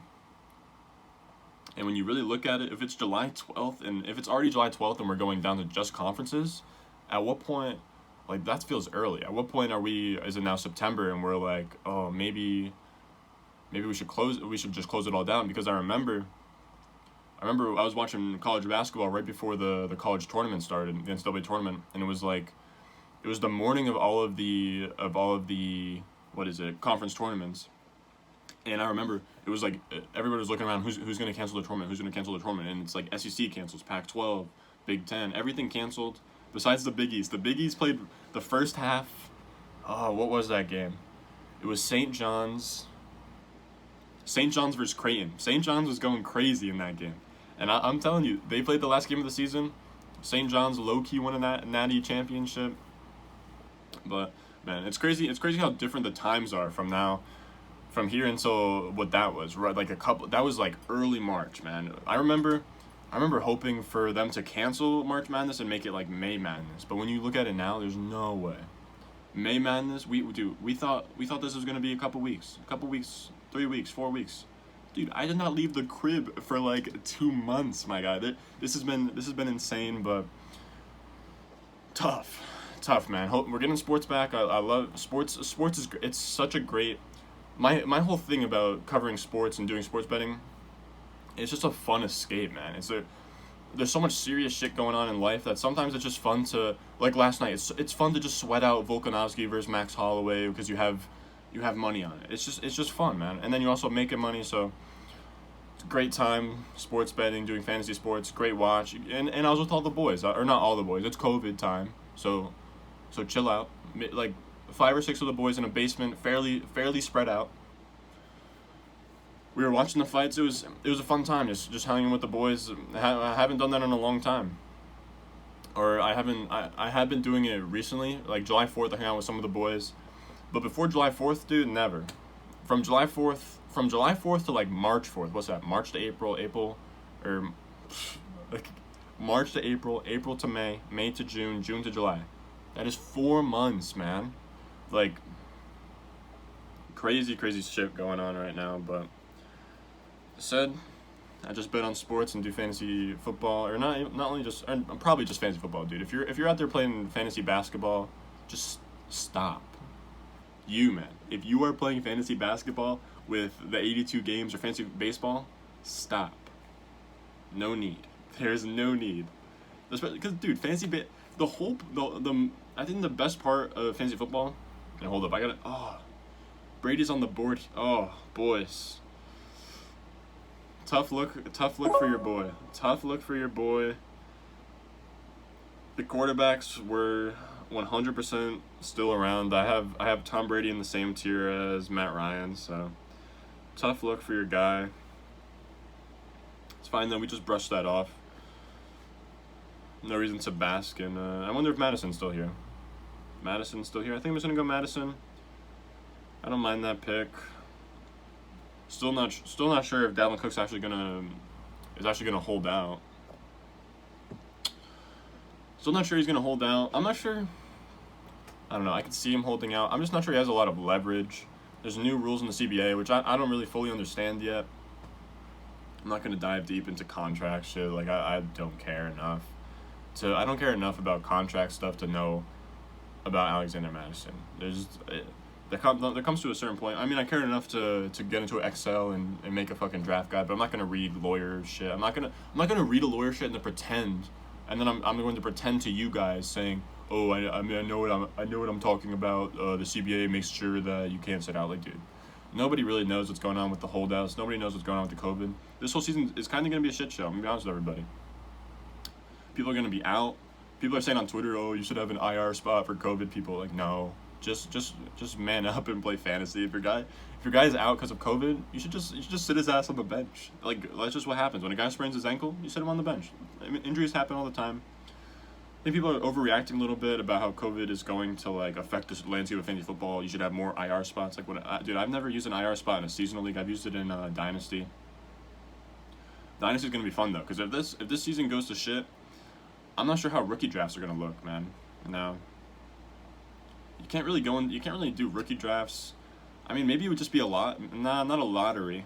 And when you really look at it, if it's July 12th and if it's already July 12th and we're going down to just conferences, at what point, like that feels early. At what point is it now September and we're like, oh, maybe we should just close it all down? Because I remember I remember I was watching college basketball right before the college tournament started, the NCAA tournament, and it was like, it was the morning of all of the what is it, conference tournaments. And I remember it was like everybody was looking around, who's going to cancel the tournament, who's going to cancel the tournament, and it's like SEC cancels, Pac-12, Big Ten, everything canceled besides the Big East. The Big East played the first half. Oh, what was that game? It was St. John's. St. John's versus Creighton. St. John's was going crazy in that game, and I'm telling you, they played the last game of the season. St. John's low-key won a natty championship. But man, it's crazy. It's crazy how different the times are from now, from here until what that was. Right, like that was like early March, man. I remember hoping for them to cancel March Madness and make it like May Madness. But when you look at it now, there's no way. May Madness, we thought this was gonna be a couple weeks, 3 weeks, 4 weeks. Dude, I did not leave the crib for like 2 months, my guy. This has been insane, but tough, man. We're getting sports back. I love sports. Sports is, it's such a great. My whole thing about covering sports and doing sports betting, it's just a fun escape, man. There's so much serious shit going on in life that sometimes it's just fun to, like last night, it's fun to just sweat out Volkanovski versus Max Holloway because you have money on it. It's just fun, man. And then you also making money, so it's a great time sports betting, doing fantasy sports, great watch. And I was with all the boys, or not all the boys. It's COVID time, so chill out. Like 5 or 6 of the boys in a basement, fairly spread out. We were watching the fights. It was a fun time, just hanging with the boys. I haven't done that in a long time, or I have been doing it recently. Like July 4th, I hang out with some of the boys, but before July 4th, dude, never. From July 4th to like March 4th. What's that? March to April, or like March to April to May, May to June, June to July. That is 4 months, man. Like crazy shit going on right now, but. Said, I just bet on sports and do fantasy football, or not only just, or probably just fantasy football, dude. If you're out there playing fantasy basketball, just stop. Man, if you are playing fantasy basketball with the 82 games or fantasy baseball, stop. No need. There's no need. Because dude, I think the best part of fantasy football. And hold up, Brady's on the board. Oh, boys. Tough look for your boy. Tough look for your boy. The quarterbacks were 100% still around. I have Tom Brady in the same tier as Matt Ryan, so tough look for your guy. It's fine though. We just brushed that off. No reason to bask in. I wonder if Madison's still here. Madison's still here. I think I'm just gonna go Madison. I don't mind that pick. Still not sure if Dalvin Cook's actually gonna hold out. Still not sure he's gonna hold out. I'm not sure. I don't know. I could see him holding out. I'm just not sure he has a lot of leverage. There's new rules in the CBA, which I don't really fully understand yet. I'm not gonna dive deep into contract shit. Like I don't care enough. I don't care enough about contract stuff to know about Alexander Madison. There comes to a certain point. I mean, I care enough to get into Excel and make a fucking draft guide, but I'm not gonna read lawyer shit. I'm not gonna read a lawyer shit and then pretend, and then I'm going to pretend to you guys saying, oh, I know what I'm talking about. The CBA makes sure that you can't sit out. Like, dude, nobody really knows what's going on with the holdouts. Nobody knows what's going on with the COVID. This whole season is kind of gonna be a shit show. I'm gonna be honest with everybody. People are gonna be out. People are saying on Twitter, oh, you should have an IR spot for COVID people. Like, no. Just man up and play fantasy. If your guy is out because of COVID, you should just sit his ass on the bench. Like, that's just what happens when a guy sprains his ankle. You sit him on the bench. I mean, injuries happen all the time. I think people are overreacting a little bit about how COVID is going to like affect the landscape of fantasy football. You should have more IR spots. Like, dude, I've never used an IR spot in a seasonal league. I've used it in Dynasty. Dynasty's gonna be fun though, because if this season goes to shit, I'm not sure how rookie drafts are gonna look, man. No. You can't really do rookie drafts. I mean, maybe it would just be not a lottery.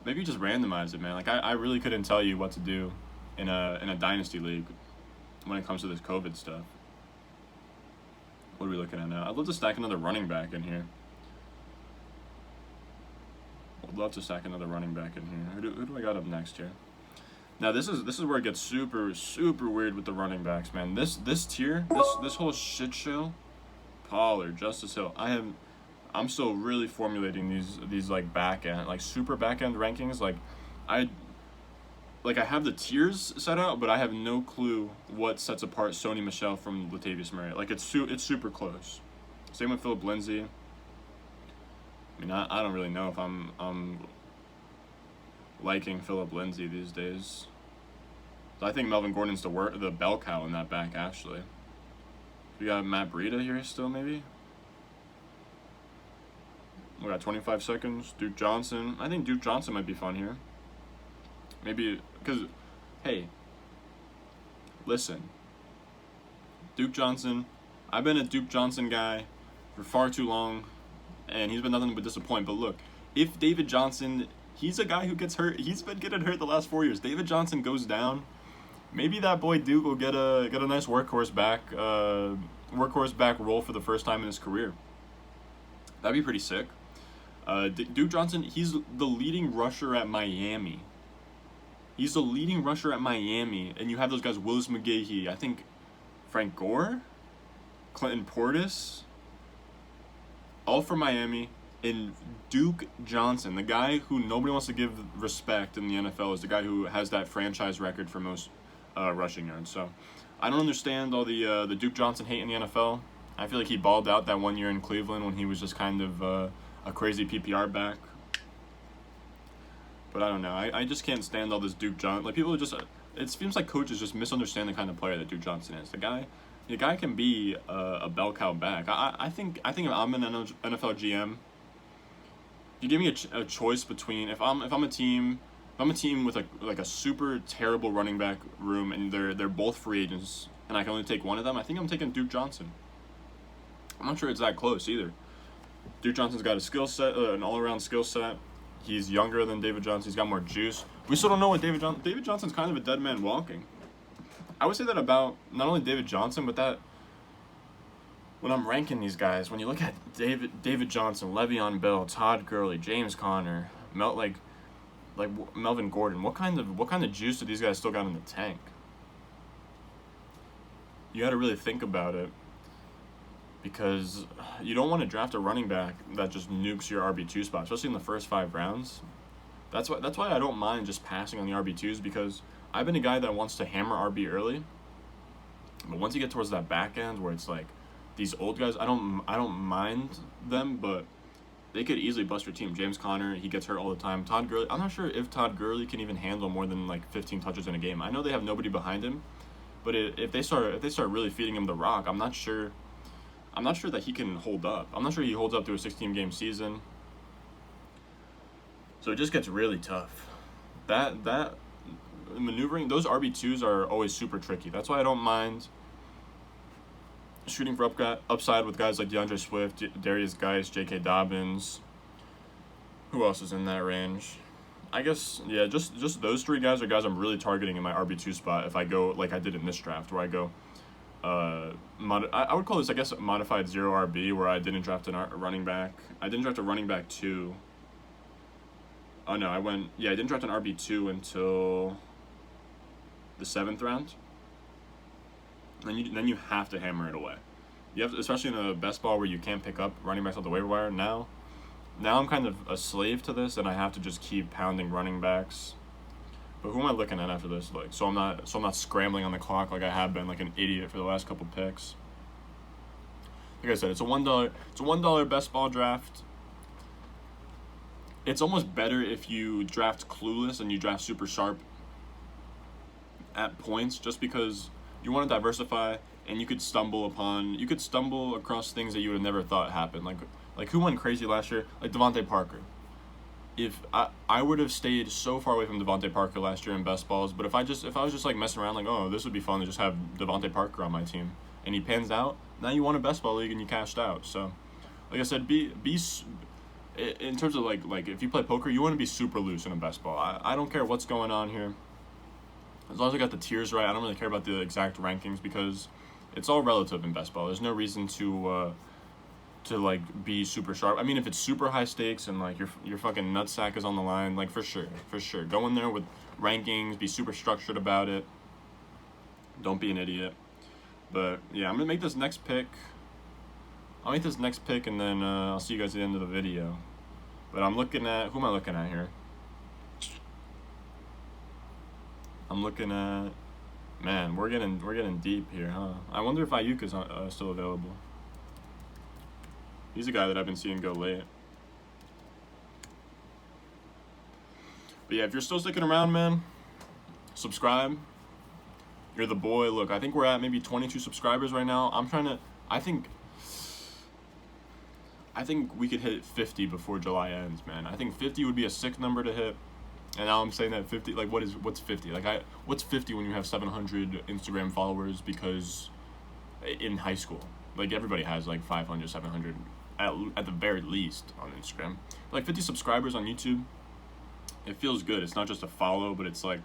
Maybe you just randomize it, man. Like, I really couldn't tell you what to do in a dynasty league when it comes to this COVID stuff. What are we looking at now? I'd love to stack another running back in here. I'd love to stack another running back in here. Who do I got up next here? Now this is where it gets super weird with the running backs, man. This tier, this whole shit show, Pollard, Justice Hill. I'm still really formulating these like back end, like super back end rankings. I I have the tiers set out, but I have no clue what sets apart Sony Michel from Latavius Murray. Like it's super close. Same with Philip Lindsay. I mean, I don't really know if I'm liking Philip Lindsay these days. I think Melvin Gordon's the bell cow in that back, actually. We got Matt Breida here still, maybe. We got 25 seconds. Duke Johnson. I think Duke Johnson might be fun here. Maybe, because, hey, listen. Duke Johnson. I've been a Duke Johnson guy for far too long, and he's been nothing but disappoint. But look, if David Johnson, he's a guy who gets hurt. He's been getting hurt the last 4 years. David Johnson goes down. Maybe that boy Duke will get a nice workhorse back role for the first time in his career. That'd be pretty sick. Duke Johnson, he's the leading rusher at Miami. He's the leading rusher at Miami, and you have those guys, Willis McGahee, I think Frank Gore, Clinton Portis, all from Miami. And Duke Johnson, the guy who nobody wants to give respect in the NFL, is the guy who has that franchise record for most rushing yards. So I don't understand all the Duke Johnson hate in the NFL. I feel like he balled out that 1 year in Cleveland when he was just kind of a crazy PPR back. But I don't know. I just can't stand all this Duke Johnson. Like, people are just... It seems like coaches just misunderstand the kind of player that Duke Johnson is. The guy can be a bell cow back. I think if I'm an NFL GM, you give me a choice between if I'm a team with a super terrible running back room and they're both free agents and I can only take one of them, I think I'm taking Duke Johnson. I'm not sure it's that close either. Duke Johnson's got a skill set, an all-around skill set. He's younger than David Johnson. He's got more juice. We still don't know what David Johnson's kind of a dead man walking. I would say that about not only David Johnson, but that when I'm ranking these guys, when you look at David Johnson, Le'Veon Bell, Todd Gurley, James Conner, Melvin Gordon, what kind of juice do these guys still got in the tank? You got to really think about it, because you don't want to draft a running back that just nukes your RB2 spot, especially in the first 5 rounds. That's why I don't mind just passing on the RB2s, because I've been a guy that wants to hammer RB early, but once you get towards that back end where it's like these old guys, I don't mind them, but they could easily bust your team. James Conner, he gets hurt all the time. Todd Gurley, I'm not sure if Todd Gurley can even handle more than like 15 touches in a game. I know they have nobody behind him, but if they start really feeding him the rock, I'm not sure that he can hold up. I'm not sure he holds up to a 16-game season. So it just gets really tough. That maneuvering, those RB2s are always super tricky. That's why I don't mind shooting for upside with guys like DeAndre Swift, Darius Geis, J.K. Dobbins. Who else is in that range? I guess, yeah, just those 3 guys are guys I'm really targeting in my RB2 spot if I go like I did in this draft, where I go, I would call this, I guess, modified 0 RB, where I didn't draft a running back. I didn't draft a running back 2. Oh, no, I didn't draft an RB2 until the 7th round. Then you have to hammer it away. You have to, especially in a best ball where you can't pick up running backs off the waiver wire. Now I'm kind of a slave to this, and I have to just keep pounding running backs. But who am I looking at after this? Like, so I'm not scrambling on the clock like I have been like an idiot for the last couple picks. Like I said, it's a $1 best ball draft. It's almost better if you draft clueless and you draft super sharp at points, just because you want to diversify, and you could stumble across things that you would have never thought happened. Like who went crazy last year? Like Devontae Parker. If I would have stayed so far away from Devontae Parker last year in best balls, but if I was just like messing around, like, oh, this would be fun to just have Devontae Parker on my team, and he pans out, now you won a best ball league and you cashed out. So, like I said, be in terms of like if you play poker, you want to be super loose in a best ball. I don't care what's going on here. As long as I got the tiers right, I don't really care about the exact rankings, because it's all relative in best ball. There's no reason to to like be super sharp. I mean, if it's super high stakes and like your fucking nutsack is on the line, like for sure, go in there with rankings, be super structured about it. Don't be an idiot. But yeah, I'm gonna make this next pick. I'll make this next pick and then I'll see you guys at the end of the video. But I'm looking at, who am I looking at here? I'm looking at, man, we're getting deep here, huh? I wonder if Ayuk is still available. He's a guy that I've been seeing go late. But yeah, if you're still sticking around, man, subscribe. You're the boy. Look, I think we're at maybe 22 subscribers right now. I think we could hit 50 before July ends, man. I think 50 would be a sick number to hit. And now I'm saying that 50, like what's 50? Like what's 50 when you have 700 Instagram followers because in high school? Like everybody has like 500, 700 at the very least on Instagram. Like 50 subscribers on YouTube. It feels good. It's not just a follow, but it's like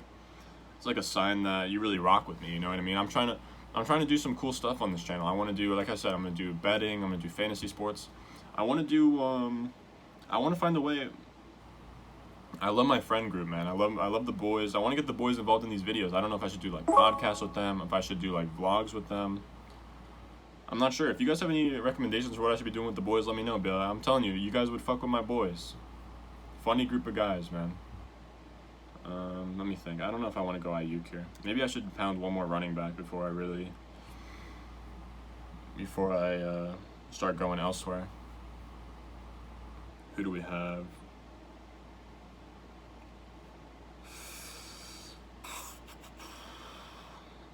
a sign that you really rock with me, you know what I mean? I'm trying to do some cool stuff on this channel. I want to do, like I said, I'm going to do betting, I'm going to do fantasy sports. I want to find a way. I love my friend group, man. I love the boys. I want to get the boys involved in these videos. I don't know if I should do like podcasts with them, if I should do like vlogs with them. I'm not sure. If you guys have any recommendations for what I should be doing with the boys, let me know. But I'm telling you, you guys would fuck with my boys. Funny group of guys, man. Let me think. I don't know if I want to go Ayuk here. Maybe I should pound one more running back before I start going elsewhere. Who do we have?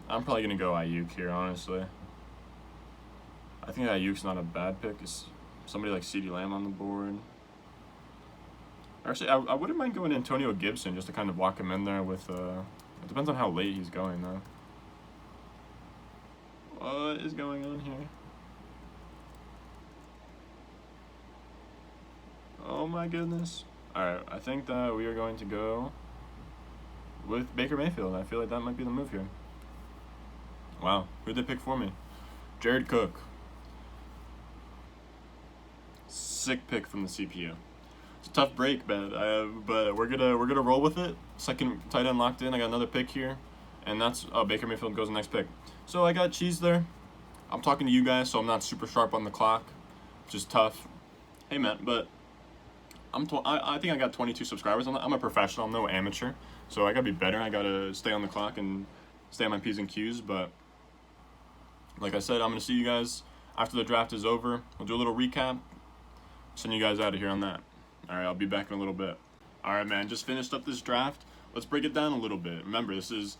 I'm probably gonna go Ayuk here, honestly. I think Ayuk's not a bad pick. Is somebody like CeeDee Lamb on the board? Actually, I wouldn't mind going Antonio Gibson just to kind of walk him in there with, it depends on how late he's going, though. What is going on here? Oh my goodness. Alright, I think that we are going to go with Baker Mayfield. I feel like that might be the move here. Wow, who'd they pick for me? Jared Cook. Sick pick from the CPU. It's a tough break, but we're gonna roll with it. Second tight end locked in. I got another pick here, and that's Baker Mayfield goes the next pick. So I got cheese there. I'm talking to you guys, so I'm not super sharp on the clock, which is tough. Hey man, but I think I got 22 subscribers. I'm a professional. I'm no amateur, so I gotta be better. I gotta stay on the clock and stay on my P's and Q's. But like I said, I'm gonna see you guys after the draft is over. We'll do a little recap. Send you guys out of here on that. All right, I'll be back in a little bit. All right, man, just finished up this draft. Let's break it down a little bit. Remember, this is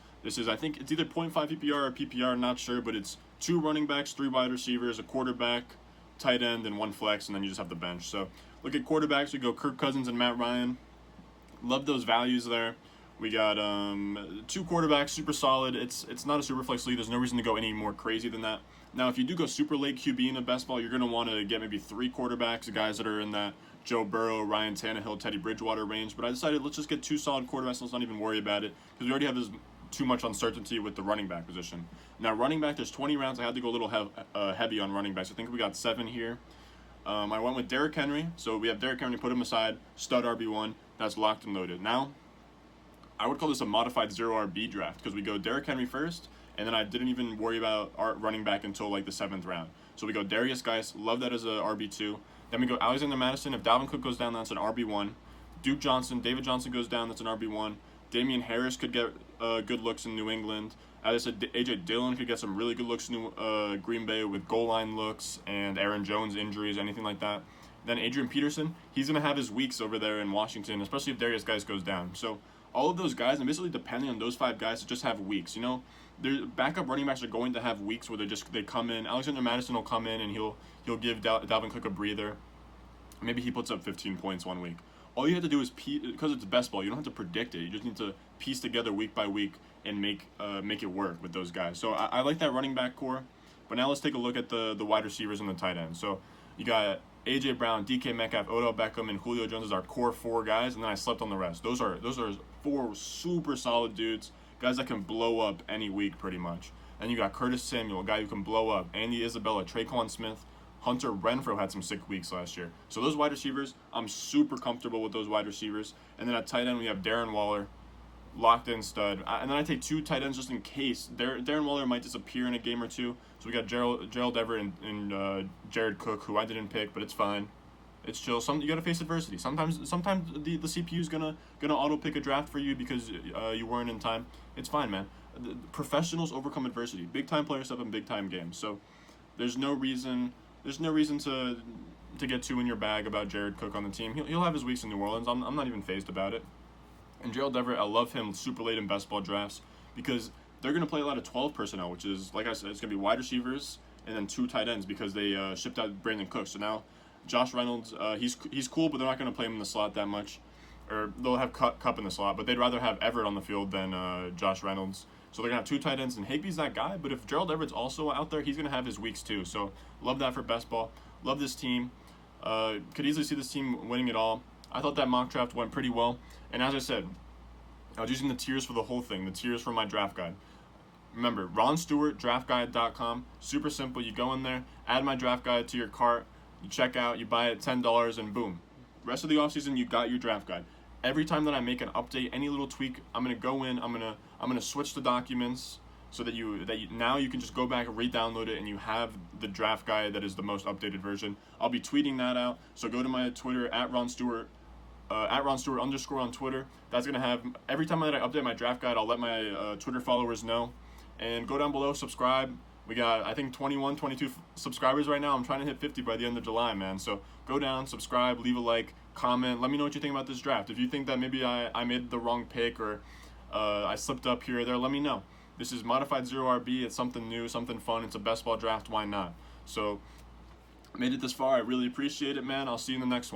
I think it's either 0.5 PPR or PPR, not sure, but it's 2 running backs, 3 wide receivers, a quarterback, tight end, and 1 flex, and then you just have the bench. So look at quarterbacks. We go Kirk Cousins and Matt Ryan. Love those values there. We got 2 quarterbacks, super solid. It's not a super flex league. There's no reason to go any more crazy than that. Now, if you do go super late QB in a best ball, you're going to want to get maybe 3 quarterbacks, guys that are in that Joe Burrow, Ryan Tannehill, Teddy Bridgewater range. But I decided let's just get 2 solid quarterbacks. Let's not even worry about it because we already have too much uncertainty with the running back position. Now, running back, there's 20 rounds. I had to go a little heavy on running backs. I think we got 7 here. I went with Derrick Henry. So we have Derrick Henry, put him aside, stud RB1. That's locked and loaded. Now, I would call this a modified 0 RB draft because we go Derrick Henry first, and then I didn't even worry about our running back until like the 7th round. So we go Darius Geis, love that as a RB2. Then we go Alexander Madison. If Dalvin Cook goes down, that's an RB1. Duke Johnson, David Johnson goes down, that's an RB1. Damian Harris could get good looks in New England. As I said, AJ Dillon could get some really good looks in Green Bay with goal line looks and Aaron Jones injuries, anything like that. Then Adrian Peterson, he's going to have his weeks over there in Washington, especially if Darius Geis goes down. So all of those guys, and basically depending on those 5 guys, just have weeks. You know, their backup running backs are going to have weeks where they come in. Alexander Madison will come in and he'll give Dalvin Cook a breather. Maybe he puts up 15 points one week. All you have to do is because it's best ball, you don't have to predict it. You just need to piece together week by week and make it work with those guys. So I like that running back core. But now let's take a look at the wide receivers and the tight ends. So you got AJ Brown, DK Metcalf, Odell Beckham, and Julio Jones as our core 4 guys, and then I slept on the rest. Those are 4 super solid dudes, guys that can blow up any week pretty much. And you got Curtis Samuel, a guy who can blow up. Andy Isabella, Traquan Smith, Hunter Renfrow had some sick weeks last year. So those wide receivers, I'm super comfortable with those wide receivers. And then at tight end, we have Darren Waller, locked in stud. And then I take 2 tight ends just in case. Darren Waller might disappear in a game or two. So we got Gerald Everett and Jared Cook, who I didn't pick, but it's fine. It's chill. You gotta face adversity. Sometimes the CPU is gonna auto pick a draft for you because you weren't in time. It's fine, man. The professionals overcome adversity. Big time players step in big time games. So there's no reason to get too in your bag about Jared Cook on the team. He'll have his weeks in New Orleans. I'm not even fazed about it. And Gerald Everett, I love him super late in best ball drafts because they're going to play a lot of 12 personnel, which is, like I said, it's going to be wide receivers and then 2 tight ends because they shipped out Brandon Cooks. So now Josh Reynolds, he's cool, but they're not going to play him in the slot that much. Or they'll have Cup in the slot, but they'd rather have Everett on the field than Josh Reynolds. So they're going to have 2 tight ends, and Higbee's that guy. But if Gerald Everett's also out there, he's going to have his weeks too. So love that for best ball. Love this team. Could easily see this team winning it all. I thought that mock draft went pretty well. And as I said, I was using the tiers for the whole thing, the tiers for my draft guide. Remember, RonStewartDraftGuide.com. Super simple. You go in there, add my draft guide to your cart, you check out, you buy it $10, and boom. Rest of the offseason, you got your draft guide. Every time that I make an update, any little tweak, I'm gonna go in, I'm gonna switch the documents so that now you can just go back and re-download it and you have the draft guide that is the most updated version. I'll be tweeting that out. So go to my Twitter at Ron Stewart @RonStewart_ on Twitter. That's going to have, every time that I update my draft guide, I'll let my Twitter followers know. And go down below, subscribe. We got, I think, 21, 22 subscribers right now. I'm trying to hit 50 by the end of July, man. So go down, subscribe, leave a like, comment. Let me know what you think about this draft. If you think that maybe I made the wrong pick or I slipped up here or there, let me know. This is Modified 0RB. It's something new, something fun. It's a best ball draft. Why not? So, made it this far. I really appreciate it, man. I'll see you in the next one.